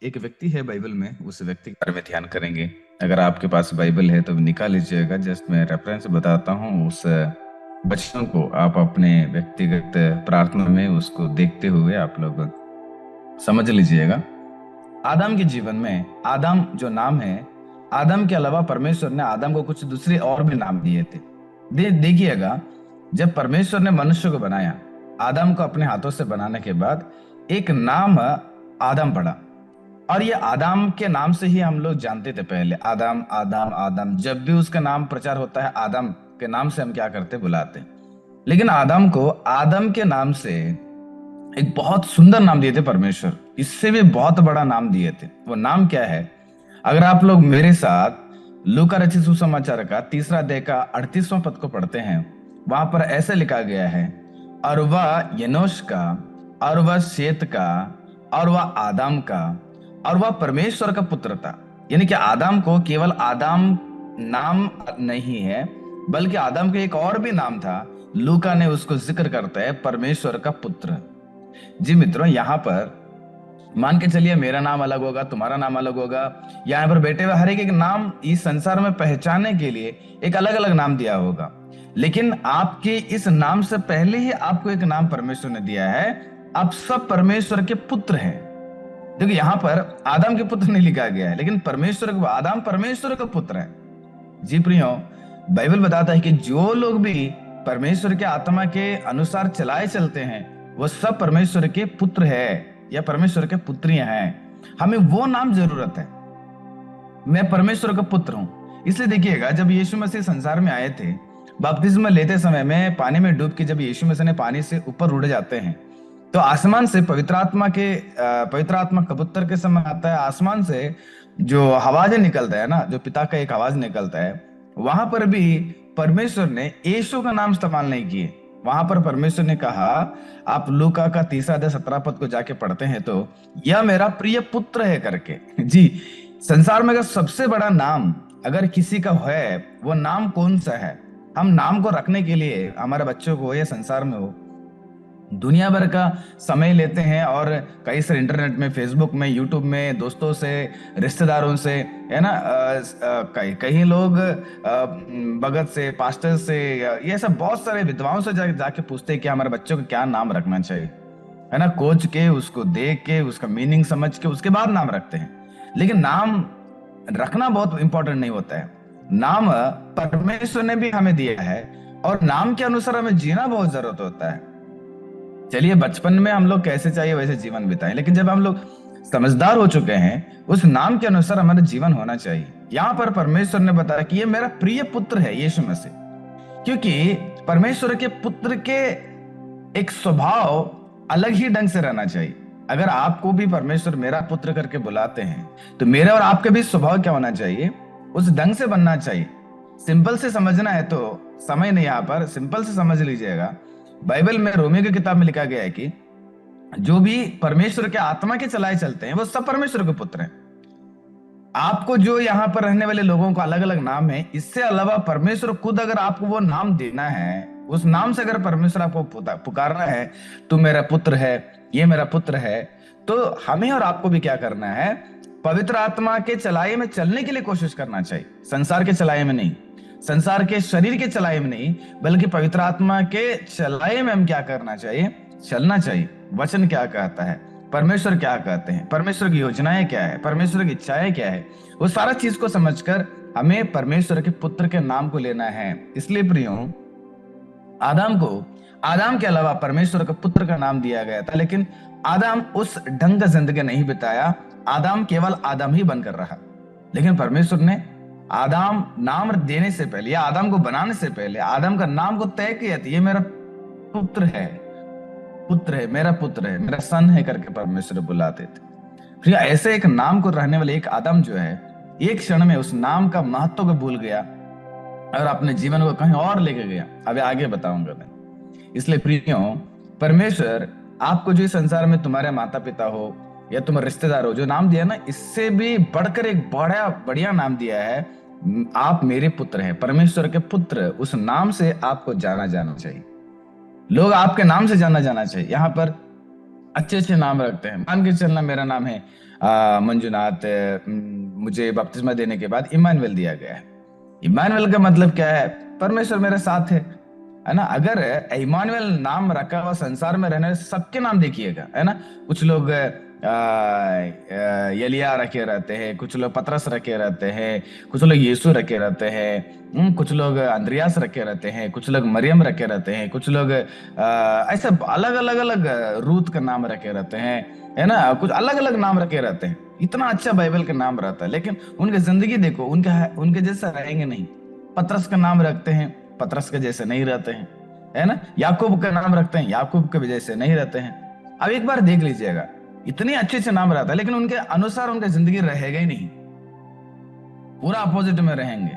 एक व्यक्ति है बाइबल में, उस व्यक्ति के बारे में ध्यान करेंगे। अगर आपके पास बाइबल है तो निकाल लीजिएगा। जस्ट मैं रेफरेंस बताता हूँ, उस वचन को आप अपने व्यक्तिगत प्रार्थना में उसको देखते हुए आप लोग समझ लीजिएगा। आदम के जीवन में आदम जो नाम है, आदम के अलावा परमेश्वर ने आदम को कुछ दूसरे और भी नाम दिए थे। देखिएगा, जब परमेश्वर ने मनुष्य को बनाया, आदम को अपने हाथों से बनाने के बाद एक नाम आदम पड़ा। और ये आदम के नाम से ही हम लोग जानते थे पहले, आदम आदम आदम। जब भी उसका नाम प्रचार होता है, आदम के नाम से हम क्या करते, बुलाते। लेकिन आदम को आदम के नाम से एक बहुत सुंदर नाम दिए थे परमेश्वर, इससे भी बहुत बड़ा नाम दिए थे। वो नाम क्या है? अगर आप लोग मेरे साथ लूका रचित सुसमाचार का 3 अध्याय का 38वां पद को पढ़ते हैं, वहां पर ऐसे लिखा गया है, और वह यनोश का, और वह शेत का, और वह आदम का, और वह परमेश्वर का पुत्र था। यानी कि आदम को केवल आदम नाम नहीं है, बल्कि आदम के एक और भी नाम था। लूका ने उसको जिक्र करता है, परमेश्वर का पुत्र। जी मित्रों, यहाँ पर मान के चलिए मेरा नाम अलग होगा, तुम्हारा नाम अलग होगा। यहाँ पर बैठे हुए हर एक नाम इस संसार में पहचानने के लिए एक अलग अलग नाम दिया होगा। लेकिन आपके इस नाम से पहले ही आपको एक नाम परमेश्वर ने दिया है। आप सब परमेश्वर के पुत्र हैं। देखिए, यहाँ पर आदम के पुत्र नहीं लिखा गया है, लेकिन आदम परमेश्वर का पुत्र है। जी प्रियो, बाइबल बताता है कि जो लोग भी परमेश्वर के आत्मा के अनुसार चलाए चलते हैं, वो सब परमेश्वर के पुत्र है या परमेश्वर के पुत्रियां हैं। हमें वो नाम जरूरत है, मैं परमेश्वर का पुत्र हूं। इसलिए देखिएगा, जब यीशु मसीह संसार में आए थे, बपतिस्मा लेते समय में पानी में डूब के जब यीशु मसीह ने पानी से ऊपर उड़ जाते हैं, तो आसमान से पवित्र आत्मा कबूतर के समय आता है। आसमान से जो आवाज निकलता है ना, जो पिता का एक आवाज निकलता है, वहां पर भी परमेश्वर ने यीशु का नाम इस्तेमाल नहीं किए। वहां पर परमेश्वर ने कहा, आप लूका का 3 अध्याय 17 पद को जाके पढ़ते हैं तो, यह मेरा प्रिय पुत्र है करके। जी, संसार में अगर सबसे बड़ा नाम अगर किसी का है, वो नाम कौन सा है? हम नाम को रखने के लिए हमारे बच्चों को या संसार में हो, दुनिया भर का समय लेते हैं, और कई सारे इंटरनेट में, फेसबुक में, यूट्यूब में, दोस्तों से, रिश्तेदारों से, है ना, कई लोग भगत से, पास्टर से, ये सब बहुत सारे विद्वानों से जाके पूछते हैं कि हमारे बच्चों को क्या नाम रखना चाहिए, है ना। खोज के, उसको देख के, उसका मीनिंग समझ के उसके बाद नाम रखते हैं। लेकिन नाम रखना बहुत इंपॉर्टेंट नहीं होता है। नाम परमेश्वर ने भी हमें दिया है, और नाम के अनुसार हमें जीना बहुत जरूरत होता है। चलिए, बचपन में हम लोग कैसे चाहिए वैसे जीवन बिताएं, लेकिन जब हम लोग समझदार हो चुके हैं, उस नाम के अनुसार हमारा जीवन होना चाहिए। यहाँ पर परमेश्वर ने बताया कि ये मेरा प्रिय पुत्र है, यीशु मसीह। क्योंकि परमेश्वर के पुत्र के एक स्वभाव अलग ही ढंग से रहना चाहिए। अगर आपको भी परमेश्वर मेरा पुत्र करके बुलाते हैं, तो मेरा और आपका भी स्वभाव क्या होना चाहिए, उस ढंग से बनना चाहिए। सिंपल से समझना है तो समय नहीं, यहाँ पर सिंपल से समझ लीजिएगा। बाइबल में रोमियो की किताब में लिखा गया है कि जो भी परमेश्वर के आत्मा के चलाए चलते हैं, वो सब परमेश्वर के पुत्र हैं। आपको जो यहाँ पर रहने वाले लोगों को अलग अलग नाम है, इससे अलावा परमेश्वर खुद अगर आपको वो नाम देना है, उस नाम से अगर परमेश्वर आपको पुकारना है, तू मेरा पुत्र है, ये मेरा पुत्र है, तो हमें और आपको भी क्या करना है, पवित्र आत्मा के चलाए में चलने के लिए कोशिश करना चाहिए। संसार के चलाए में नहीं, संसार के शरीर के चलाए में नहीं, बल्कि पवित्र आत्मा के चलाए में हम क्या करना चाहिए, चलना चाहिए। वचन क्या कहता है, परमेश्वर क्या कहते हैं, परमेश्वर की योजनाएं क्या है, परमेश्वर की इच्छाएं क्या है, वो सारा चीज को समझकर हमें परमेश्वर के पुत्र के नाम को लेना है। इसलिए प्रियो, आदम को आदम के अलावा परमेश्वर के पुत्र का नाम दिया गया था, लेकिन आदम उस ढंग का जिंदगी नहीं बिताया। आदम केवल आदम ही बनकर रहा। लेकिन परमेश्वर ने आदम नाम देने से पहले या आदम को बनाने से पहले आदम का नाम को तय किया था, ये मेरा पुत्र है, पुत्र है, मेरा पुत्र है, मेरा सन है करके परमेश्वर बुलाते थे। फिर ऐसे एक नाम को रहने वाले एक आदम जो है, एक क्षण में उस नाम का महत्व को भूल गया और अपने जीवन को कहीं और लेके गया। अभी आगे बताऊंगा मैं। इसलिए प्रियो, परमेश्वर आपको जो इस संसार में तुम्हारे माता पिता हो या तुम्हारे रिश्तेदार हो, जो नाम दिया ना, इससे भी बढ़कर एक बड़ा बढ़िया नाम दिया है, आप मेरे पुत्र हैं, परमेश्वर के पुत्र। उस नाम से आपको जाना जाना चाहिए, लोग आपके नाम से जाना जाना चाहिए। यहाँ पर अच्छे अच्छे नाम रखते हैं। मान के चलना मेरा नाम है मंजुनाथ, मुझे बपतिस्मा देने के बाद इमानुएल दिया गया है। इमानुएल का मतलब क्या है? परमेश्वर मेरे साथ है ना। अगर इमानुएल नाम रखा हुआ संसार में रहने वाले सबके नाम देखिएगा, है ना। कुछ लोग यलिया रखे रहते हैं, कुछ लोग पतरस रखे रहते हैं, कुछ लोग यीशु रखे रहते हैं, कुछ लोग अंद्रियास रखे रहते हैं, कुछ लोग मरियम रखे रहते हैं, कुछ लोग ऐसे अलग अलग अलग रूत का नाम रखे रहते हैं, है ना। कुछ अलग अलग नाम रखे रहते हैं। इतना अच्छा बाइबल का नाम रहता है, लेकिन उनकी जिंदगी देखो, उनके उनके जैसा रहेंगे नहीं। पतरस का नाम रखते हैं, पतरस के जैसे नहीं रहते हैं, है ना। याकूब का नाम रखते हैं, याकूब के जैसे नहीं रहते हैं। अब एक बार देख लीजिएगा, इतने अच्छे अच्छे नाम रहता है, लेकिन उनके अनुसार उनकी जिंदगी रहेगा ही नहीं, पूरा अपोजिट में रहेंगे,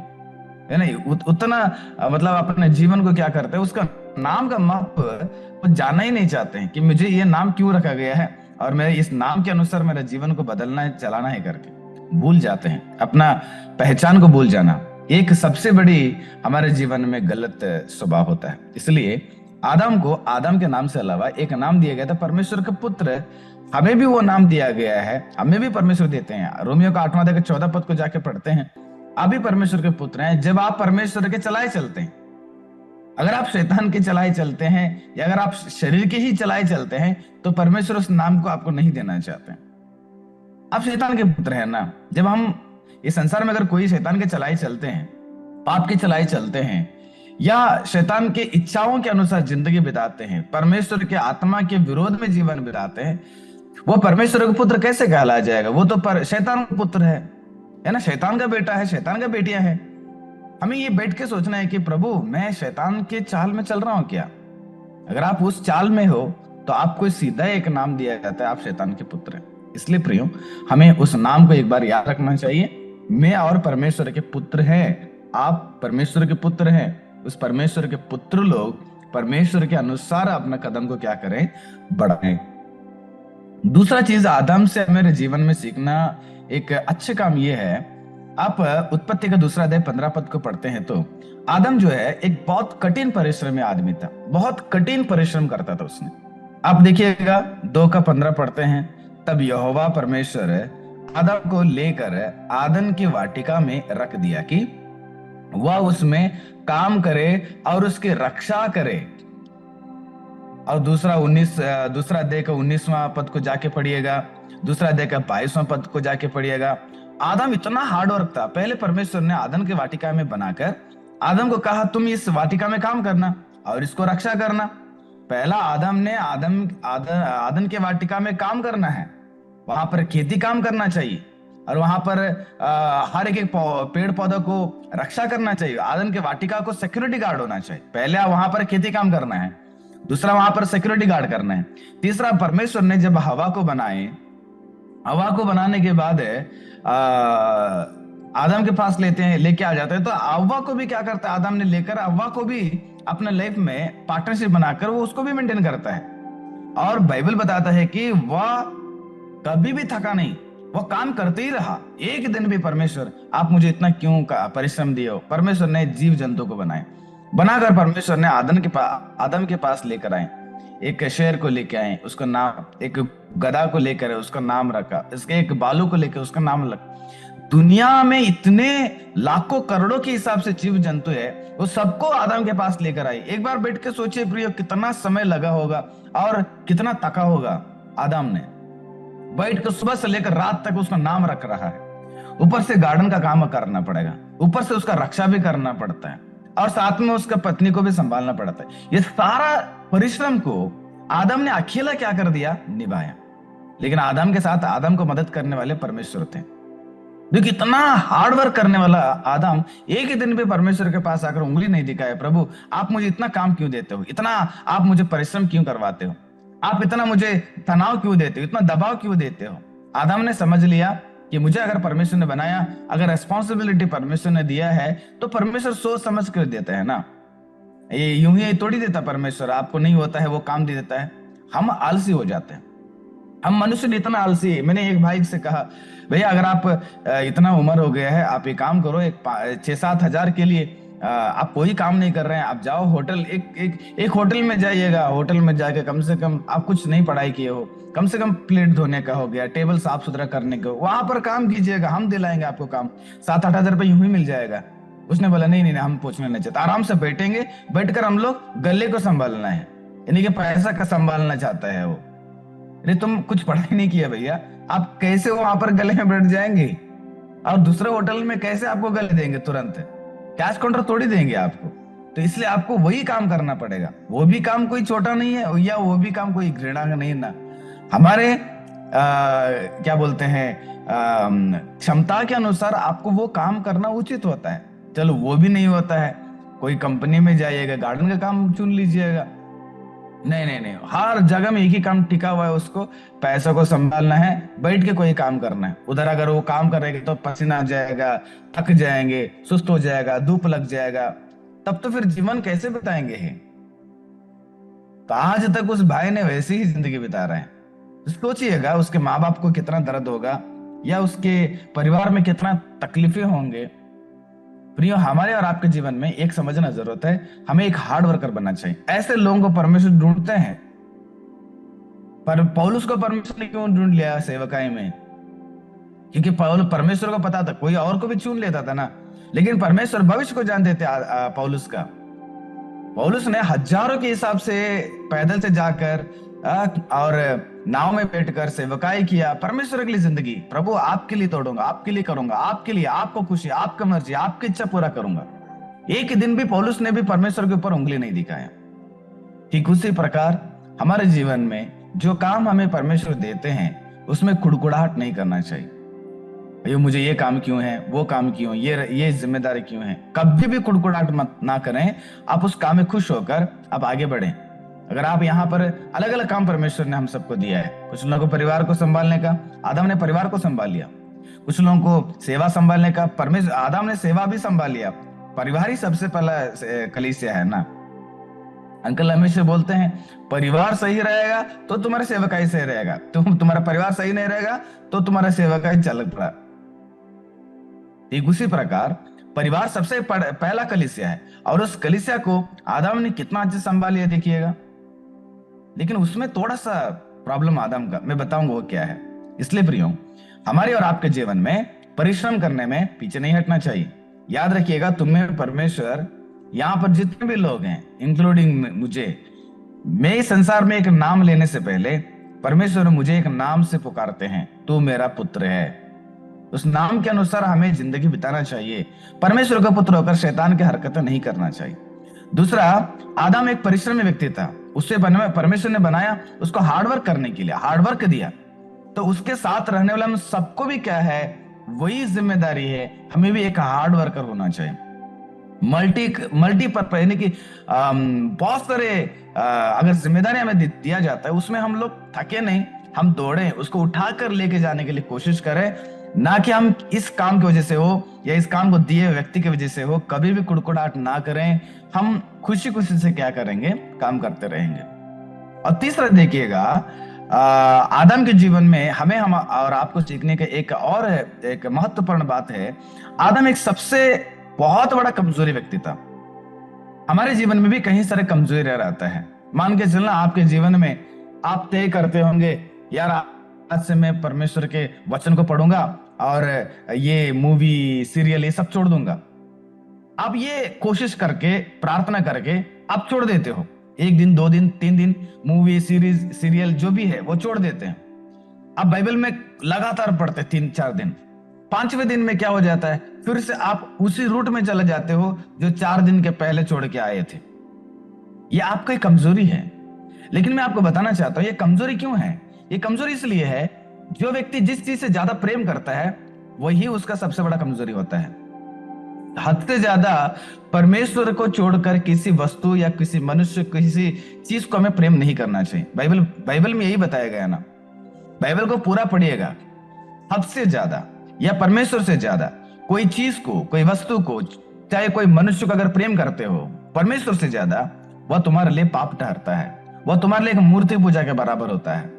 है ना। उतना मतलब अपने जीवन को क्या करते हैं, उसका नाम का महत्व वो जानना ही नहीं चाहते हैं कि मुझे ये नाम क्यों रखा गया है और मैं इस नाम के अनुसार मेरे जीवन को बदलना है, चलाना है करके भूल जाते हैं। अपना पहचान को भूल जाना एक सबसे बड़ी हमारे जीवन में गलत स्वभाव होता है। इसलिए आदम को आदम के नाम से अलावा एक नाम दिया गया था, परमेश्वर के पुत्र। हमें भी वो नाम दिया गया है, हमें भी परमेश्वर देते हैं। रोमियो का 8वां अध्याय 14 पद को जाके पढ़ते हैं, आप भी परमेश्वर के पुत्र हैं जब आप परमेश्वर के चलाए चलते हैं। अगर आप शैतान के चलाए चलते हैं या अगर आप शरीर के ही चलाए चलते हैं, तो परमेश्वर उस नाम को आपको नहीं देना चाहते। आप शैतान के पुत्र हैं ना। जब हम इस संसार में अगर कोई शैतान के चलाए चलते हैं, पाप के चलाए चलते हैं, या शैतान के इच्छाओं के अनुसार जिंदगी बिताते हैं, परमेश्वर के आत्मा के विरोध में जीवन बिताते हैं, वो परमेश्वर का पुत्र कैसे कहलाया जाएगा? वो तो शैतान का पुत्र है ना। शैतान का बेटा है, शैतान का बेटिया है। हमें ये बैठ के सोचना है कि प्रभु, मैं शैतान के चाल में चल रहा हूं क्या? अगर आप उस चाल में हो तो आपको सीधा एक नाम दिया जाता है, आप शैतान के पुत्र हैं। इसलिए प्रियो, हमें उस नाम को एक बार याद रखना चाहिए। मैं और परमेश्वर के पुत्र हैं, आप परमेश्वर के पुत्र हैं। उस परमेश्वर के पुत्र लोग परमेश्वर के अनुसार अपना कदम को क्या करें? बढ़ाएं। दूसरा चीज आदम से मेरे जीवन में सीखना एक अच्छे काम ये है, आप उत्पत्ति का 2 अध्याय 15 पद को पढ़ते हैं तो आदम जो है एक बहुत कठिन परिश्रमी आदमी था, बहुत कठिन परिश्रम करता था उसने। आप देखिएगा 2 का 15 पढ़ते हैं, तब यहोवा परमेश्वर आदम को लेकर आदन की वाटिका में रख दिया कि वह उसमें काम करे और उसकी रक्षा करे। और दूसरा अध्याय का 19वां पद को जाके पढ़िएगा, दूसरा अध्याय का 22वां पद को जाके पढ़िएगा। आदम इतना हार्ड वर्क था। पहले परमेश्वर ने आदम के वाटिका में बनाकर आदम को कहा, तुम इस वाटिका में काम करना और इसको रक्षा करना। पहला आदम ने आदम के वाटिका में काम करना है, वहां पर खेती काम करना चाहिए और वहां पर हर एक पेड़ पौधों को रक्षा करना चाहिए। आदम के वाटिका को सिक्योरिटी गार्ड होना चाहिए। पहले वहां पर खेती काम करना है, दूसरा वहां पर सिक्योरिटी गार्ड करना है, तीसरा परमेश्वर ने जब हवा को बनाने के बाद आदम के पास लेके आ जाते हैं, तो हवा को भी क्या करता है? आदम ने लेकर हवा को भी अपने लाइफ में पार्टनरशिप बनाकर वो उसको भी मेंटेन करता है। और बाइबल बताता है कि वह कभी भी थका नहीं, वो काम करते ही रहा। एक दिन भी परमेश्वर, आप मुझे इतना क्यों परिश्रम दिए हो? परमेश्वर ने जीव जंतु को बनाकर परमेश्वर ने आदम के पास लेकर आए। एक शेर को लेके आए, उसका नाम, एक गधा को लेकर उसका नाम रखा, इसके एक बालू को लेकर उसका नाम रखा। दुनिया में इतने लाखों करोड़ों के हिसाब से जीव जंतु है, वो सबको आदम के पास लेकर आई। एक बार बैठ के सोचिए प्रियो, कितना समय लगा होगा और कितना थका होगा आदम ने। बैठ के सुबह से लेकर रात तक उसका नाम रख रहा है, ऊपर से गार्डन का काम करना पड़ेगा, ऊपर से उसका रक्षा भी करना पड़ता है और साथ में उसका पत्नी को भी संभालना पड़ता है। ये सारा परिश्रम को आदम ने अकेला क्या कर दिया? निभाया। लेकिन आदम के साथ आदम को मदद करने वाले परमेश्वर थे। देखिए, इतना हार्ड वर्क करने वाला आदम एक ही दिन भी परमेश्वर के पास आकर उंगली नहीं दिखाया, प्रभु आप मुझे इतना काम क्यों देते हो, इतना आप मुझे परिश्रम क्यों करवाते हो, आप इतना मुझे तनाव क्यों देते हो, इतना दबाव क्यों देते हो? आदम ने समझ लिया कि मुझे अगर परमेश्वर ने बनाया, अगर रेस्पॉन्सिबिलिटी परमेश्वर ने दिया है, तो परमेश्वर सोच समझ कर देता है ना। ये यूं ही तोड़ी देता परमेश्वर, आपको नहीं होता है वो काम दे देता है। हम आलसी हो जाते हैं, हम मनुष्य इतना आलसी है। मैंने एक भाई से कहा, भैया अगर आप इतना उम्र हो गया है, आप एक काम करो, एक 6-7 हजार के लिए आप कोई काम नहीं कर रहे हैं, आप जाओ होटल, एक होटल में जाइएगा, होटल में जाके कम से कम आप कुछ नहीं पढ़ाई किए हो, कम से कम प्लेट धोने का हो गया, टेबल साफ सुथरा करने का, वहां पर काम कीजिएगा, हम दिलाएंगे आपको काम, 7-8 हज़ार रुपये यूं ही मिल जाएगा। उसने बोला नहीं नहीं नहीं, हम पूछना नहीं चाहते, आराम से बैठेंगे, बैठकर हम लोग गले को संभालना है, यानी कि पैसा का संभालना चाहता है वो। अरे तुम कुछ पढ़ाई नहीं किया भैया, आप कैसे वहां पर गले में बैठ जाएंगे? और दूसरे होटल में कैसे आपको गले देंगे? तुरंत कैश काउंटर तोड़ी देंगे आपको। तो इसलिए आपको वही काम करना पड़ेगा, वो भी काम कोई छोटा नहीं है, या वो भी काम कोई घृणा का नहीं ना। हमारे क्या बोलते हैं, क्षमता के अनुसार आपको वो काम करना उचित होता है। चलो वो भी नहीं होता है, कोई कंपनी में जाइएगा, गार्डन का काम चुन लीजिएगा। नहीं नहीं नहीं, हर जगह में एक ही काम टिका हुआ है, उसको पैसों को संभालना है, बैठ के कोई काम करना है। उधर अगर वो काम करेंगे तो पसीना आ जाएगा, थक जाएंगे, सुस्त हो जाएगा, धूप लग जाएगा, तब तो फिर जीवन कैसे बिताएंगे है? तो आज तक उस भाई ने वैसे ही जिंदगी बिता रहे हैं। सोचिएगा उसके माँ बाप को कितना दर्द होगा, या उसके परिवार में कितना तकलीफें होंगे। प्रियो, हमारे और आपके जीवन में एक समझना जरूरत है, हमें एक हार्ड वर्कर बनना चाहिए। ऐसे लोगों को परमेश्वर ढूंढते हैं। पर पौलुस को परमेश्वर ने क्यों ढूंढ लिया सेवकाई में? क्योंकि परमेश्वर को पता था, कोई और को भी चुन लेता था ना, लेकिन परमेश्वर भविष्य को जानते थे पौलुस का। पौलुस ने हजारों के हिसाब से पैदल से जाकर और नाव में बैठकर सेवकाई किया, परमेश्वर के लिए जिंदगी। प्रभु आपके लिए तोड़ूंगा, आपके लिए करूंगा, आपके लिए, आपको खुशी, आपका मर्जी, आपकी इच्छा पूरा करूंगा। एक दिन भी पौलुस ने भी परमेश्वर के ऊपर उंगली नहीं दिखाया। ठीक उसी प्रकार हमारे जीवन में जो काम हमें परमेश्वर देते हैं, उसमें कुड़कुड़ाहट नहीं करना चाहिए। ये मुझे ये काम क्यों है, वो काम क्यों, ये जिम्मेदारी क्यों है, कभी भी कुड़कुड़ाहट मत ना करें। आप उस काम में खुश होकर आप आगे बढ़ें। अगर आप यहाँ पर अलग अलग काम परमेश्वर ने हम सबको दिया है, कुछ लोगों को परिवार को संभालने का, आदम ने परिवार को संभाल लिया। कुछ लोगों को सेवा संभालने का, परमेश्वर आदम ने सेवा भी संभाल लिया। परिवार ही सबसे पहला कलीसिया है ना। अंकल हमेशा बोलते हैं, परिवार सही रहेगा तो तुम्हारा सेवकाई सही रहेगा, तुम्हारा परिवार सही नहीं रहेगा तो तुम्हारा सेवकाई चल पड़ा। ठीक उसी प्रकार परिवार सबसे पहला कलीसिया है, और उस कलीसिया को आदम ने कितना अच्छे संभाल लिया देखिएगा। लेकिन उसमें थोड़ा सा प्रॉब्लम आदम का मैं बताऊंगा वो क्या है। इसलिए प्रियो, हमारे और आपके जीवन में परिश्रम करने में पीछे नहीं हटना चाहिए। याद रखिएगा, तुम्हें परमेश्वर, यहाँ पर जितने भी लोग हैं इंक्लूडिंग मुझे, मैं इस संसार में एक नाम लेने से पहले परमेश्वर मुझे एक नाम से पुकारते हैं, तू मेरा पुत्र है। उस नाम के अनुसार हमें जिंदगी बिताना चाहिए। परमेश्वर का पुत्र होकर शैतान की हरकतें नहीं करना चाहिए। दूसरा, आदम एक परिश्रमी व्यक्ति था, उससे परमेश्वर ने बनाया उसको हार्डवर्क करने के लिए, हार्डवर्क दिया। तो उसके साथ रहने वाले हम सबको भी क्या है, वही जिम्मेदारी है, हमें भी एक हार्ड वर्कर होना चाहिए। मल्टी पर्पस, यानी कि बहुत सारे अगर जिम्मेदारी हमें दिया जाता है, उसमें हम लोग थके नहीं, हम दौड़े, उसको उठाकर लेके जाने के लिए कोशिश करें, ना कि हम इस काम की वजह से हो या इस काम को दिए व्यक्ति की वजह से हो, कभी भी कुड़कुड़ाहट ना करें। हम खुशी खुशी से क्या करेंगे, काम करते रहेंगे। और तीसरा देखिएगा, आदम के जीवन में हमें हम और आपको सीखने का एक महत्वपूर्ण बात है। आदम एक सबसे बहुत बड़ा कमजोरी व्यक्ति था। हमारे जीवन में भी कहीं सारे कमजोरी रहता है। मान के चलना, आपके जीवन में आप तय करते होंगे, यार आज से मैं परमेश्वर के वचन को पढ़ूंगा और ये मूवी सीरियल ये सब छोड़ दूंगा। आप ये कोशिश करके, प्रार्थना करके आप छोड़ देते हो। 1 दिन, 2 दिन, 3 दिन मूवी सीरियल जो भी है वो छोड़ देते हैं। आप बाइबल में लगातार पढ़ते 3-4 दिन, 5वें दिन में क्या हो जाता है, फिर से आप उसी रूट में चले जाते हो जो 4 दिन के पहले छोड़ के आए थे। ये आपकी कमजोरी है। लेकिन मैं आपको बताना चाहता हूं, ये कमजोरी क्यों है? ये कमजोरी इसलिए है, जो व्यक्ति जिस चीज से ज्यादा प्रेम करता है वही उसका सबसे बड़ा कमजोरी होता है। हद से ज्यादा परमेश्वर को छोड़कर किसी वस्तु या किसी मनुष्य, किसी चीज को हमें प्रेम नहीं करना चाहिए। बाइबल में यही बताया गया ना। बाइबल को पूरा पढ़िएगा। हद से ज्यादा या परमेश्वर से ज्यादा कोई चीज को, कोई वस्तु को, चाहे कोई मनुष्य को अगर प्रेम करते हो परमेश्वर से ज्यादा, वह तुम्हारे लिए पाप ठहरता है, वह तुम्हारे लिए एक मूर्ति पूजा के बराबर होता है।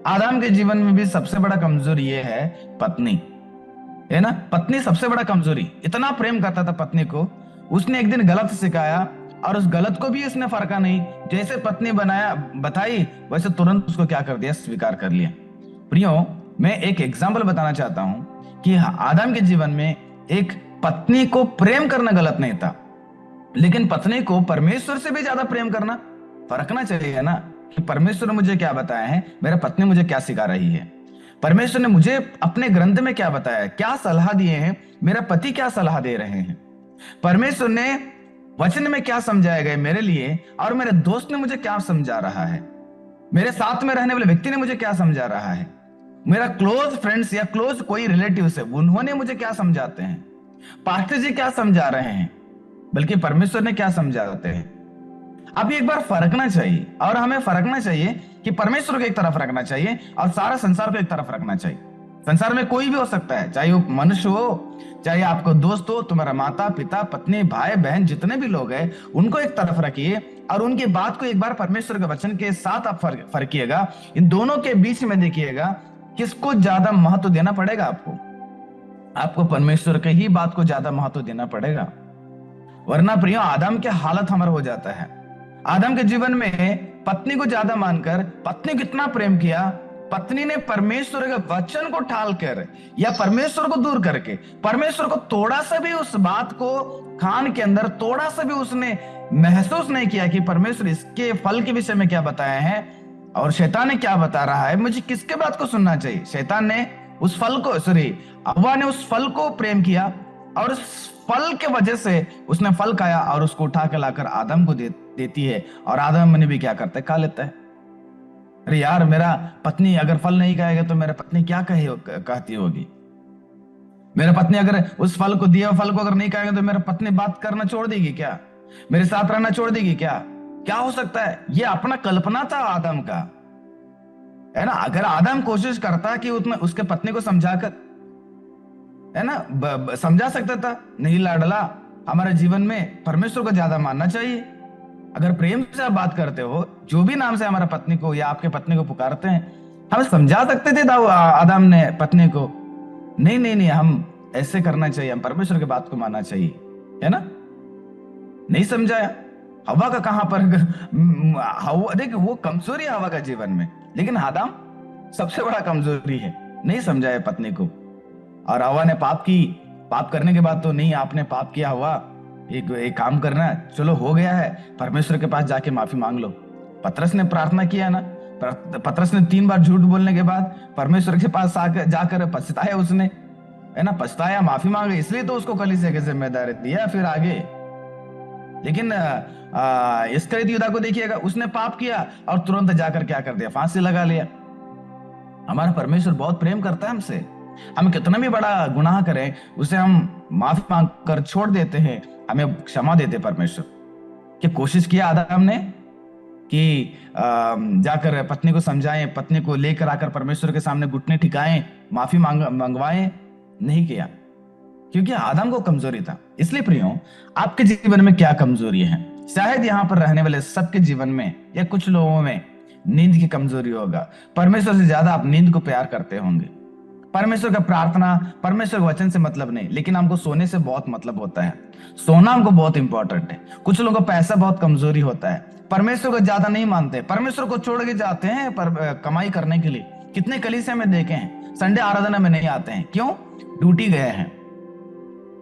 आदम के जीवन में भी सबसे बड़ा कमजोरी यह है पत्नी, है ना। पत्नी सबसे बड़ा कमजोरी, इतना प्रेम करता था पत्नी को, उसने एक दिन गलत सिखाया और उस गलत को भी उसने फरका नहीं, जैसे पत्नी बनाया बताई वैसे तुरंत उसको क्या कर दिया, स्वीकार कर लिया। प्रियो, मैं एक एग्जाम्पल बताना चाहता हूं कि आदम के जीवन में एक पत्नी को प्रेम करना गलत नहीं था, लेकिन पत्नी को परमेश्वर से भी ज्यादा प्रेम करना फर्कना चाहिए ना, कि परमेश्वर ने मुझे क्या बताया है, मेरा पत्नी मुझे क्या सिखा रही है, परमेश्वर ने मुझे अपने ग्रंथ में क्या बताया है, क्या सलाह दिए हैं, मेरा पति क्या सलाह दे रहे हैं, परमेश्वर ने वचन में क्या समझाया गया मेरे लिए, और मेरे दोस्त ने मुझे क्या समझा रहा है, मेरे साथ में रहने वाले व्यक्ति ने मुझे क्या समझा रहा है, मेरा क्लोज फ्रेंड्स या क्लोज कोई रिलेटिव है उन्होंने मुझे क्या समझाते हैं, पास्टर जी क्या समझा रहे हैं, बल्कि परमेश्वर ने क्या समझाते हैं। अब एक बार फरकना चाहिए, और हमें फरकना चाहिए कि परमेश्वर को एक तरफ रखना चाहिए और सारा संसार को एक तरफ रखना चाहिए। संसार में कोई भी हो सकता है, चाहे वो मनुष्य हो, चाहे आपको दोस्त हो, तुम्हारा माता पिता पत्नी भाई बहन जितने भी लोग हैं उनको एक तरफ रखिए और उनकी बात को एक बार परमेश्वर के वचन के साथ आप फर्किएगा। इन दोनों के बीच में देखिएगा किसको ज्यादा महत्व देना पड़ेगा। आपको परमेश्वर के ही बात को ज्यादा महत्व देना पड़ेगा, वरना प्रियो आदम के हालत हमारा हो जाता है। आदम के जीवन में पत्नी को ज्यादा मानकर पत्नी को इतना प्रेम किया, पत्नी ने परमेश्वर के वचन को टालकर या परमेश्वर को दूर करके परमेश्वर को थोड़ा सा भी उस बात को कान के अंदर थोड़ा सा भी उसने महसूस नहीं किया कि परमेश्वर इसके फल के विषय में क्या बताया है और शैतान ने क्या बता रहा है, मुझे किसके बात को सुनना चाहिए। शैतान ने उस फल को हव्वा ने उस फल को प्रेम किया और उस फल के वजह से उसने फल खाया और उसको उठा के लाकर आदम को देती है, और आदम ने भी क्या करता है, खा लेता है। अरे यार, मेरा पत्नी अगर फल नहीं खाएगा तो मेरा पत्नी क्या कहती होगी, मेरा पत्नी अगर उस फल को दिया फल को अगर नहीं खाएगा तो मेरा पत्नी बात करना छोड़ देगी क्या, मेरे साथ रहना छोड़ देगी क्या, क्या हो सकता है। ये अपना कल्पना था आदम का, है ना। अगर आदम कोशिश करता कि उसके पत्नी को समझाकर, है ना, समझा सकता था, नहीं लाडला, हमारे जीवन में परमेश्वर को ज्यादा मानना चाहिए। अगर प्रेम से आप बात करते हो, जो भी नाम से हमारा पत्नी को या आपके पत्नी को पुकारते हैं, हम समझा सकते थे आदम ने पत्नी को, नहीं नहीं नहीं, हम ऐसे करना चाहिए, हम परमेश्वर की बात को मानना चाहिए, है ना। नहीं समझाया। हवा का कहां पर हवा, देखिए वो कमजोरी है हवा का जीवन में, लेकिन आदम सबसे बड़ा कमजोरी है, नहीं समझाया पत्नी को। और हवा ने पाप करने के बाद तो नहीं, आपने पाप किया हवा, एक काम करना, चलो हो गया है, परमेश्वर के पास जाके माफी मांग लो। पतरस ने प्रार्थना किया ना, पतरस ने 3 बार झूठ बोलने के बाद परमेश्वर के पास जाकर पछताया उसने, है ना, पछताया, माफी मांगे, इसलिए तो उसको कलीसिया की जिम्मेदारी दिया फिर आगे। लेकिन इस्करियोती यूदा को देखिएगा, उसने पाप किया और तुरंत जाकर क्या कर दिया, फांसी लगा लिया। हमारा परमेश्वर बहुत प्रेम करता है हमसे, हम कितना भी बड़ा गुनाह करें उसे हम माफी मांग कर छोड़ देते हैं, हमें क्षमा देते परमेश्वर। कि कोशिश किया आदम ने कि जाकर पत्नी को समझाएं, पत्नी को लेकर आकर परमेश्वर के सामने घुटने टिकाएं, माफी मंगवाएं, नहीं किया, क्योंकि आदम को कमजोरी था। इसलिए प्रियो, आपके जीवन में क्या कमजोरी है, शायद यहाँ पर रहने वाले सबके जीवन में या कुछ लोगों में नींद की कमजोरी होगा। परमेश्वर से ज्यादा आप नींद को प्यार करते होंगे, परमेश्वर का प्रार्थना, परमेश्वर के वचन से मतलब नहीं, लेकिन हमको सोने से बहुत मतलब होता है, सोना हमको बहुत इंपॉर्टेंट है। कुछ लोगों को पैसा बहुत कमजोरी होता है, परमेश्वर को ज्यादा नहीं मानते, परमेश्वर को छोड़ के जाते हैं कमाई करने के लिए। कितने कलीसिया में देखे हैं संडे आराधना में नहीं आते हैं, क्यों, ड्यूटी गए हैं।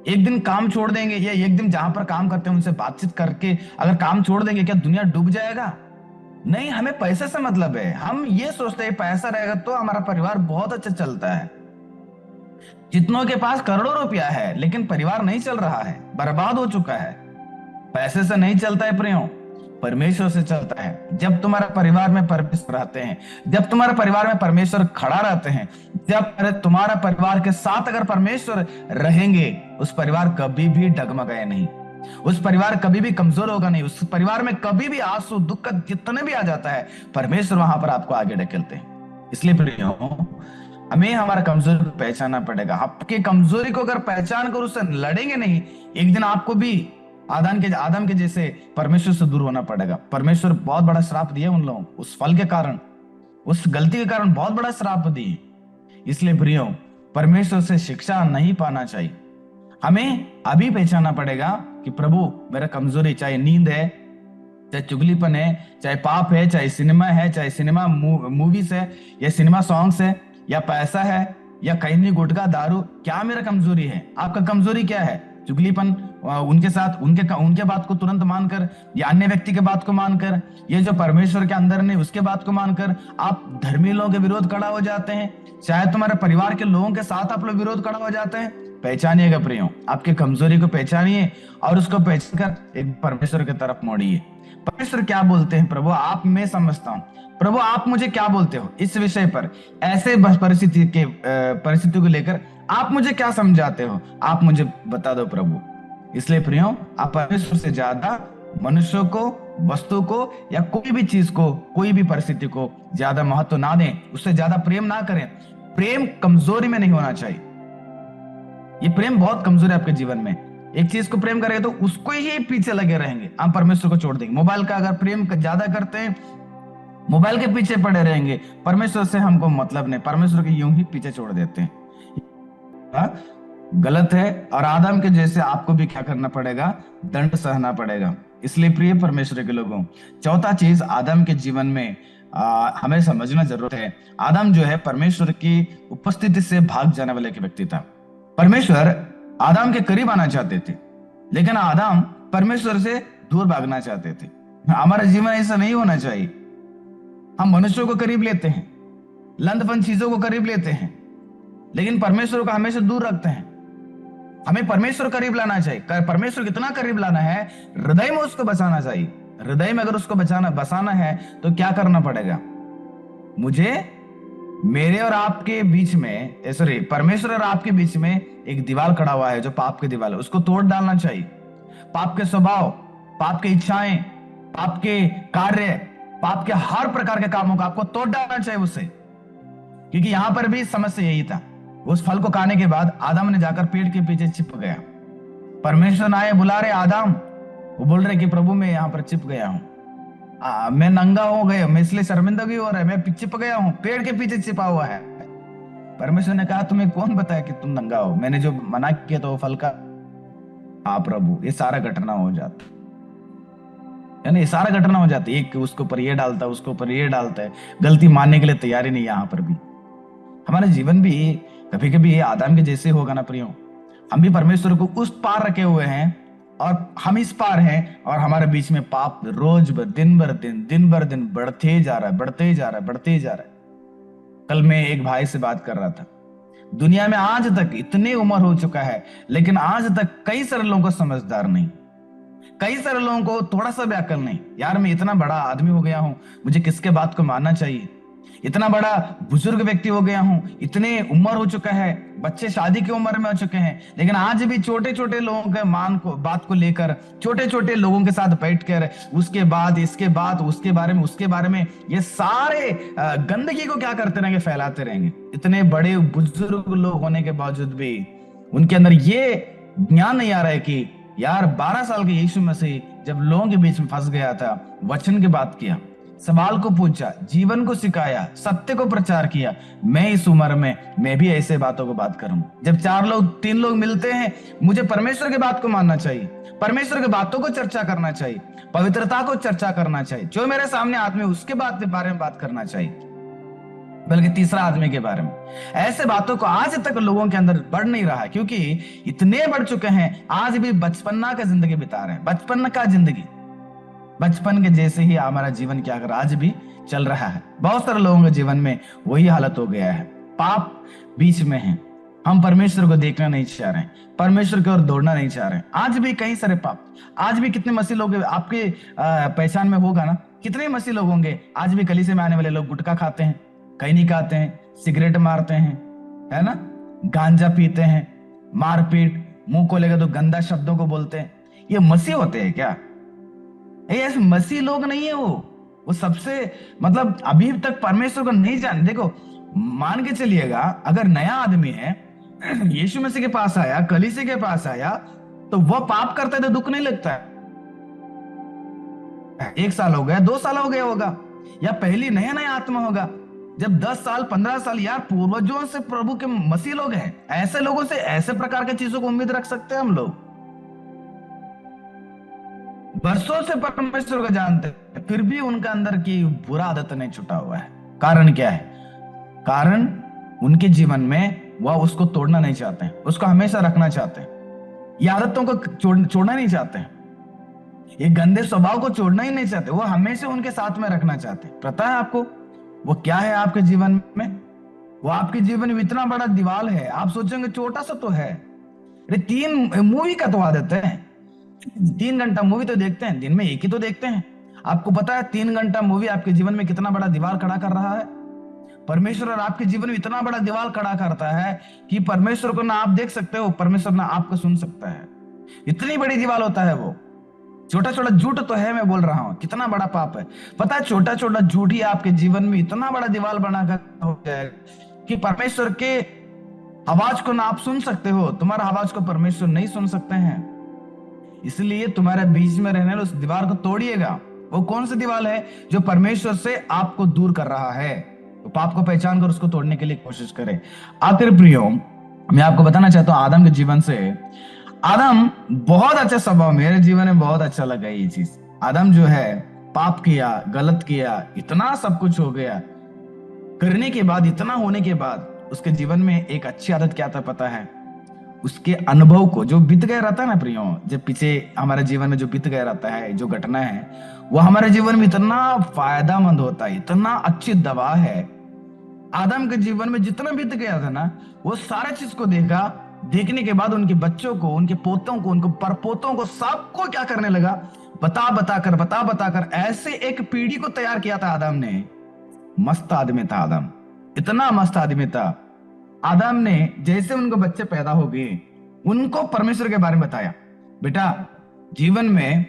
एक दिन काम छोड़ देंगे या एक दिन जहां पर काम करते हैं उनसे बातचीत करके अगर काम छोड़ देंगे, क्या दुनिया डूब जाएगा? नहीं, हमें पैसे से मतलब है। हम ये सोचते हैं पैसा रहेगा तो हमारा परिवार बहुत अच्छा चलता है। जितनों के पास करोड़ों रुपया है लेकिन परिवार नहीं चल रहा है, बर्बाद हो चुका है। पैसे से नहीं चलता है प्रियो, परमेश्वर से चलता है। जब तुम्हारे परिवार में परमेश्वर रहते हैं, जब तुम्हारे परिवार में परमेश्वर खड़ा रहते हैं, जब तुम्हारा परिवार के साथ अगर परमेश्वर रहेंगे, उस परिवार कभी भी डगमगाए नहीं, उस परिवार कभी भी कमजोर होगा नहीं, उस परिवार में कभी भी आंसू दुख जितने भी आ जाता है, परमेश्वर वहां पर आपको आगे ढकेलते हैं। इसलिए प्रियो, हमें हमारा कमजोरी को पहचानना पड़ेगा। आपकी कमजोरी को अगर पहचान कर उससे लड़ेंगे नहीं, एक दिन आपको भी आदम के जैसे परमेश्वर से दूर होना पड़ेगा। परमेश्वर बहुत बड़ा श्राप दिया उन लोगों, उस फल के कारण, उस गलती के कारण बहुत बड़ा श्राप दिए। इसलिए प्रियो, परमेश्वर से शिक्षा नहीं पाना चाहिए। हमें अभी पहचानना पड़ेगा कि प्रभु मेरा कमजोरी, चाहे नींद है, चाहे चुगलीपन है, चाहे पाप है, चाहे सिनेमा है, चाहे सिनेमा मूवीज है, या सिनेमा सॉन्ग्स है, या पैसा है, या खैनी गुटखा दारू, क्या मेरा कमजोरी है? आपका कमजोरी क्या है? चुगलीपन, उनके साथ उनके बात को तुरंत मानकर, या अन्य व्यक्ति के बात को मानकर, ये जो परमेश्वर के अंदर नहीं उसके बात को मानकर आप धर्मी लोगों के विरोध खड़ा हो जाते हैं। शायद तुम्हारे परिवार के लोगों के साथ आप लोग विरोध खड़ा हो जाते हैं। पहचानिएगा प्रियो, आपके कमजोरी को पहचानिए और उसको पहचान कर एक परमेश्वर की तरफ मोड़िए। परमेश्वर क्या बोलते हैं? प्रभु आप, मैं समझता हूँ, प्रभु आप मुझे क्या बोलते हो इस विषय पर, ऐसे परिस्थिति को लेकर आप मुझे क्या समझाते हो, आप मुझे बता दो प्रभु। इसलिए प्रियो, आप परमेश्वर से ज्यादा मनुष्यों को, वस्तु को, या कोई भी चीज को, कोई भी परिस्थिति को ज्यादा महत्व ना दें, उससे ज्यादा प्रेम ना करें। प्रेम कमजोरी में नहीं होना चाहिए। ये प्रेम बहुत कमजोर है आपके जीवन में। एक चीज को प्रेम करेंगे तो उसको ही पीछे लगे रहेंगे, हम परमेश्वर को छोड़ देंगे। मोबाइल का अगर प्रेम ज्यादा करते हैं, मोबाइल के पीछे पड़े रहेंगे, परमेश्वर से हमको मतलब नहीं, परमेश्वर के यूं ही पीछे छोड़ देते हैं। गलत है, और आदम के जैसे आपको भी क्या करना पड़ेगा? दंड सहना पड़ेगा। इसलिए प्रिय परमेश्वर के लोगों, चौथा चीज आदम के जीवन में हमें समझना जरूरत है। आदम जो है परमेश्वर की उपस्थिति से भाग जाने वाले व्यक्ति था। परमेश्वर आदम के करीब आना चाहते थे, लेकिन आदम परमेश्वर से दूर भागना चाहते थे। हमारा जीवन ऐसा नहीं होना चाहिए। हम मनुष्यों को करीब लेते हैं, लंदफंद चीजों को करीब लेते हैं, लेकिन परमेश्वर को हमेशा दूर रखते हैं। हमें परमेश्वर करीब लाना चाहिए। परमेश्वर कितना करीब लाना है? हृदय में उसको बसाना चाहिए। हृदय में अगर उसको बसाना है तो क्या करना पड़ेगा? मुझे, मेरे और आपके बीच में, सॉरी, परमेश्वर और आपके बीच में एक दीवार खड़ा हुआ है जो पाप की दीवार है, उसको तोड़ डालना चाहिए। पाप के स्वभाव, पाप की इच्छाएं, पाप के कार्य, पाप के हर प्रकार के कामों को आपको तोड़ डालना चाहिए उससे। क्योंकि यहां पर भी समस्या यही था। उस फल को खाने के बाद आदम ने जाकर पेड़ के पीछे छिप गया। परमेश्वर आए, बुला रहे आदम, वो बोल रहे कि प्रभु मैं यहाँ पर छिप गया हूं, मैं नंगा हो गया, मैं इसलिए शर्मिंदगी हो रहा है, मैं छिप गया हूं, पेड़ के पीछे छिपा हुआ है। परमेश्वर ने कहा तुम्हें कौन बताया कि तुम नंगा हो? मैंने जो मना किया तो वो फल का, प्रभु, ये सारा घटना हो जाता, यानी ये सारा घटना हो जाती है। एक उसके ऊपर ये डालता है, उसके ऊपर ये डालता है, गलती मानने के लिए तैयारी नहीं। यहाँ पर भी हमारा जीवन भी कभी कभी आदम के जैसे होगा ना प्रियो। हम भी परमेश्वर को उस पार रखे हुए हैं और हम इस पार हैं, और हमारे बीच में पाप रोज दिन भर दिन बढ़ते जा रहा है, बढ़ते जा रहा है। कल मैं एक भाई से बात कर रहा था, दुनिया में आज तक इतनी उम्र हो चुका है, लेकिन आज तक कई सारे लोगों को समझदार नहीं, कई सारे लोगों को थोड़ा सा भी अकल नहीं। यार मैं इतना बड़ा आदमी हो गया हूं, मुझे किसके बात को मानना चाहिए? इतना बड़ा बुजुर्ग व्यक्ति हो गया हूं, इतने उम्र हो चुका है, बच्चे शादी की उम्र में हो चुके हैं, लेकिन आज भी छोटे छोटे लोगों के बात को लेकर, छोटे छोटे लोगों के साथ बैठकर उसके बाद इसके बाद उसके बारे में ये सारे गंदगी को क्या करते रहेंगे? फैलाते रहेंगे। इतने बड़े बुजुर्ग लोग होने के बावजूद भी उनके अंदर ये ज्ञान नहीं आ रहा है कि यार 12 साल के यीशु मसीह जब लोगों के बीच में फंस गया था, वचन की बात किया, सवाल को पूछा, जीवन को सिखाया, सत्य को प्रचार किया, मैं इस उम्र में मैं भी ऐसे बातों को बात करूं। जब 3 लोग मिलते हैं, मुझे परमेश्वर की बात को मानना चाहिए, परमेश्वर की बातों को चर्चा करना चाहिए, पवित्रता को चर्चा करना चाहिए। जो मेरे सामने आदमी उसके बारे में बात करना चाहिए, बल्कि तीसरा आदमी के बारे में। ऐसे बातों को आज तक लोगों के अंदर बढ़ नहीं रहा है, क्योंकि इतने बढ़ चुके हैं, आज भी बचपना का जिंदगी बिता रहे हैं। बचपन का जिंदगी, बचपन के जैसे ही हमारा जीवन क्या कर आज भी चल रहा है। बहुत सारे लोगों के जीवन में वही हालत हो गया है। पाप बीच में है, हम परमेश्वर को देखना नहीं चाह रहे हैं, परमेश्वर की ओर दौड़ना नहीं चाह रहे हैं। आज भी कई सारे पाप, आज भी कितने मसीह लोग आपके पहचान में होगा ना, कितने मसीह लोग होंगे आज भी कलीसिया में आने वाले लोग गुटखा खाते हैं, खैनी खाते हैं, सिगरेट मारते हैं, है ना, गांजा पीते हैं, मारपीट, मुंह को लेकर तो गंदा शब्दों को बोलते हैं। ये मसीह होते हैं क्या? ऐसे मसीह लोग नहीं है। वो सबसे मतलब अभी तक परमेश्वर को नहीं जान। देखो, मान के चलिएगा, अगर नया आदमी है, यीशु मसीह के पास आया, कलीसिया के पास आया, तो वह पाप करता है तो दुख नहीं लगता है। 1 साल हो गया, 2 साल हो गया होगा, या पहली नया आत्मा होगा, जब 10 साल 15 साल यार पूर्वजों से प्रभु के मसीह लोग हैं, ऐसे लोगों से ऐसे प्रकार की चीजों को उम्मीद रख सकते हैं हम लोग? बरसों से परमेश्वर को जानते हैं, फिर भी उनका अंदर की बुरा आदत नहीं छुटा हुआ है। कारण क्या है? कारण उनके जीवन में वह उसको तोड़ना नहीं चाहते हैं, उसको हमेशा रखना चाहते हैं। ये आदतों को छोड़ना नहीं चाहते हैं, ये गंदे स्वभाव को छोड़ना ही नहीं चाहते, वो हमेशा उनके साथ में रखना चाहते हैं। पता है आपको वो क्या है आपके जीवन में? वो आपके जीवन में इतना बड़ा दीवार है, आप सोचेंगे छोटा सा तो है। अरे 3 मूवी का तो आदत है, 3 घंटा मूवी तो देखते हैं, दिन में एक ही तो देखते हैं। आपको पता है 3 घंटा मूवी आपके जीवन में कितना बड़ा दीवार खड़ा कर रहा है? परमेश्वर और आपके जीवन में इतना बड़ा दीवार खड़ा करता है कि परमेश्वर को ना आप देख सकते हो, परमेश्वर ना आपको सुन सकता है। इतनी बड़ी दीवार होता है वो। छोटा छोटा झूठ तो है, मैं बोल रहा हूं, कितना बड़ा पाप है पता है? छोटा छोटा झूठ ही आपके जीवन में इतना बड़ा दीवार बनाकर हो जाएगा कि परमेश्वर के आवाज को ना आप सुन सकते हो, तुम्हारा आवाज को परमेश्वर नहीं सुन सकते हैं। इसलिए तुम्हारे बीच में रहने वाले उस दीवार को तोड़िएगा। वो कौन सी दीवार है? जो परमेश्वर से आपको दूर कर रहा है। तो पाप को पहचान कर उसको तोड़ने के लिए कोशिश करें। आखिर प्रियो, मैं आपको बताना चाहता हूं आदम के जीवन से। आदम बहुत अच्छा स्वभाव, मेरे जीवन में बहुत अच्छा लगा ये चीज। आदम जो है पाप किया, गलत किया, इतना सब कुछ हो गया, करने के बाद, इतना होने के बाद उसके जीवन में एक अच्छी आदत क्या था पता है? उसके अनुभव को जो बीत गया रहता है ना प्रियो, जब पीछे हमारे जीवन में जो बीत गया रहता है, जो घटना है, वो हमारे जीवन में इतना फायदेमंद होता है, इतना अच्छी दवा है। आदम के जीवन में जितना बीत गया था ना, वो सारे चीज को देखा, देखने के बाद उनके बच्चों को, उनके पोतों को, उनको परपोतों को, सबको क्या करने लगा? बता बताकर ऐसे एक पीढ़ी को तैयार किया था आदम ने। मस्त आदमी था आदम, इतना मस्त आदमी था। आदम ने जैसे उनको बच्चे पैदा हो गए, उनको परमेश्वर के बारे में बताया। बेटा, जीवन में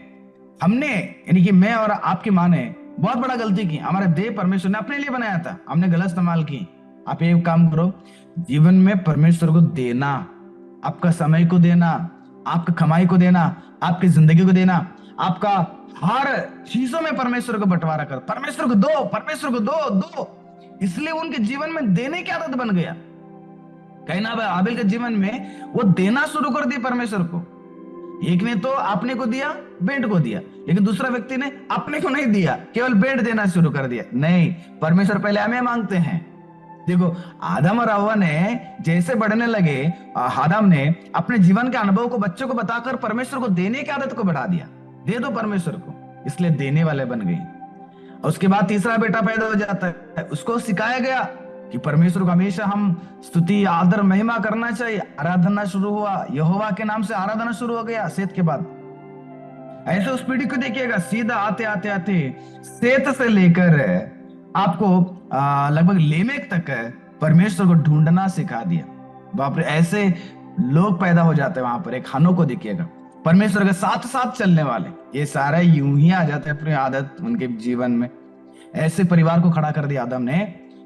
हमने, यानी कि मैं और आपकी माँ ने बहुत बड़ा गलती की। हमारे देह परमेश्वर ने अपने लिए बनाया था, हमने गलत इस्तेमाल की। आप ये काम करो, जीवन में परमेश्वर को देना, आपका समय को देना, आपका कमाई को देना, आपकी जिंदगी को देना, आपका हर चीजों में परमेश्वर को बंटवारा कर, परमेश्वर को दो, परमेश्वर को दो दो। इसलिए उनके जीवन में देने की आदत बन गया। कैन और हाबिल के जीवन में वो देना शुरू कर दिया परमेश्वर को। एक ने तो अपने को दिया, भेंट को दिया, लेकिन दूसरा व्यक्ति ने अपने को नहीं दिया, केवल भेंट देना शुरू कर दिया। नहीं, परमेश्वर पहले हमें मांगते हैं। देखो, आदम और हव्वा ने जैसे बढ़ने लगे, आदम ने अपने जीवन के अनुभव को बच्चों को बताकर परमेश्वर को देने की आदत को बढ़ा दिया। दे दो परमेश्वर को, इसलिए देने वाले बन गए। उसके बाद तीसरा बेटा पैदा हो जाता है, उसको सिखाया गया कि परमेश्वर को हमेशा हम स्तुति, आदर, महिमा करना चाहिए। आराधना शुरू हुआ, यहोवा के नाम से आराधना शुरू हो गया सेत के बाद। ऐसे उस पीढ़ी को देखिएगा, सीधा आते आते आते सेत से लेकर आपको लगभग लेमेक तक परमेश्वर को ढूंढना सिखा दिया। बाप रे, ऐसे लोग पैदा हो जाते हैं वहां पर। एक हनो को देखिएगा, परमेश्वर के साथ साथ चलने वाले, ये सारे यूं ही आ जाते हैं अपनी आदत उनके जीवन में। ऐसे परिवार को खड़ा कर दिया आदम ने,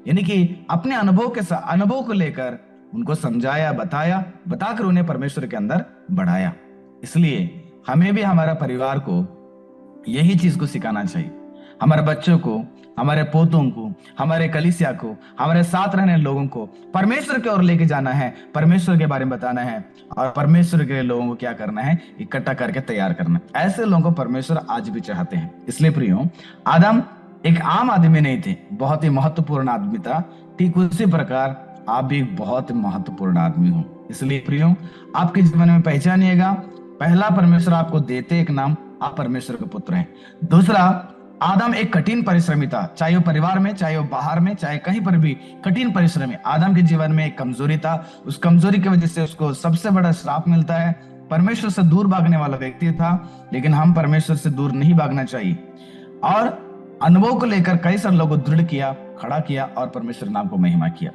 यानी कि अपने अनुभव को लेकर उनको समझाया, बताकर उन्हें परमेश्वर के अंदर बढ़ाया। इसलिए हमें भी हमारा परिवार को यही चीज को सिखाना चाहिए। हमारे बच्चों को, हमारे पोतों को, हमारे कलीसिया को, हमारे साथ रहने लोगों को परमेश्वर की ओर लेके जाना है, परमेश्वर के बारे में बताना है, और परमेश्वर के लोगों को क्या करना है? इकट्ठा करके तैयार करना। ऐसे लोगों को परमेश्वर आज भी चाहते हैं। इसलिए प्रियो, आदम एक आम आदमी नहीं थे, बहुत ही महत्वपूर्ण आदमी था। ठीक उसी प्रकार आप भी बहुत महत्वपूर्ण आदमी हो। इसलिए प्रियो, आपके जीवन में पहचानिएगा, पहला, परमेश्वर आपको देते एक नाम, आप परमेश्वर के पुत्र हैं। दूसरा, आदम एक कठिन परिश्रमी था, चाहे वो परिवार में, चाहे वो बाहर में, चाहे कहीं पर भी कठिन परिश्रमी। आदम के जीवन में एक कमजोरी था, उस कमजोरी की वजह से उसको सबसे बड़ा श्राप मिलता है। परमेश्वर से दूर भागने वाला व्यक्ति था, लेकिन हम परमेश्वर से दूर नहीं भागना चाहिए। और अनुभव को लेकर कई सारे लोगों को दृढ़ किया, खड़ा किया और परमेश्वर नाम को महिमा किया।